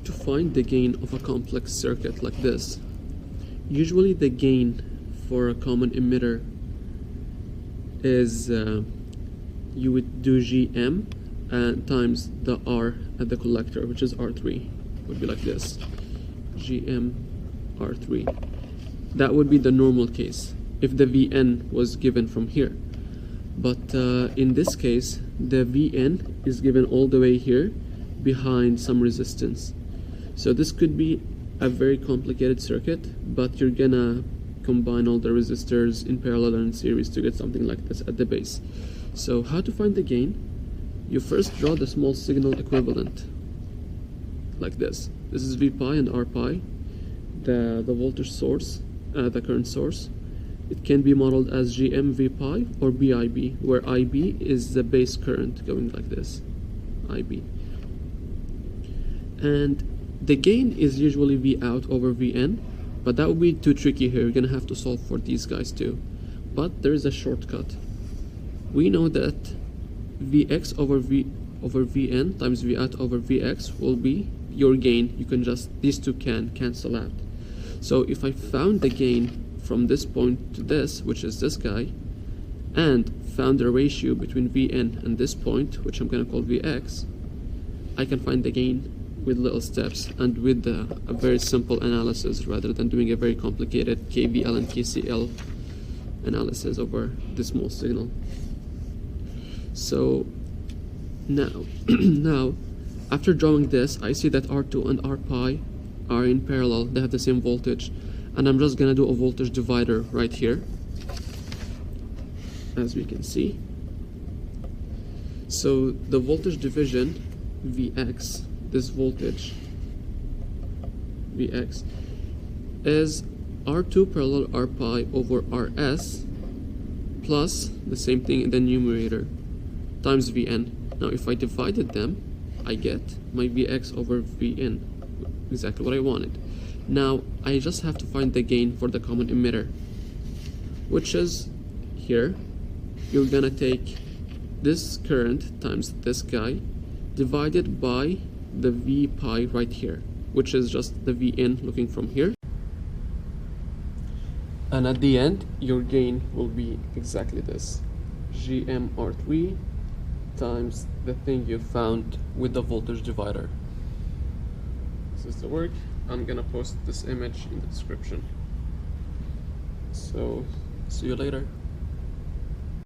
to find the gain of a complex circuit like this, usually the gain for a common emitter is you would do Gm times the R at the collector, which is R3. Would be like this, Gm R3. That would be the normal case if the Vn was given from here. But in this case, the Vn is given all the way here behind some resistance. So this could be a very complicated circuit, but you're gonna combine all the resistors in parallel and in series to get something like this at the base. So how to find the gain? You first draw the small signal equivalent like this. This is V pi and R pi, the voltage source, the current source. It can be modeled as Gm V pi or BIB, where IB is the base current going like this, IB. And the gain is usually V out over Vn, but that would be too tricky here. You're gonna have to solve for these guys too. But there is a shortcut. We know that Vx over Vn times V out over Vx will be your gain. You can just, these two can cancel out. So if I found the gain from this point to this, which is this guy, and found the ratio between Vn and this point, which I'm gonna call Vx, I can find the gain with little steps and with a very simple analysis rather than doing a very complicated KVL and KCL analysis over this small signal. So now after drawing this, I see that R2 and R pi are in parallel. They have the same voltage, and I'm just gonna do a voltage divider right here, as we can see. So the voltage division Vx, this voltage Vx, is R2 parallel R pi over Rs plus the same thing in the numerator times Vn. Now if I divided them, I get my Vx over Vn, exactly what I wanted. Now I just have to find the gain for the common emitter, which is here. You're gonna take this current times this guy divided by the V pi right here, which is just the Vn looking from here. And at the end, your gain will be exactly this, GMR3 times the thing you found with the voltage divider. This is the work. I'm gonna post this image in the description. So, see you later.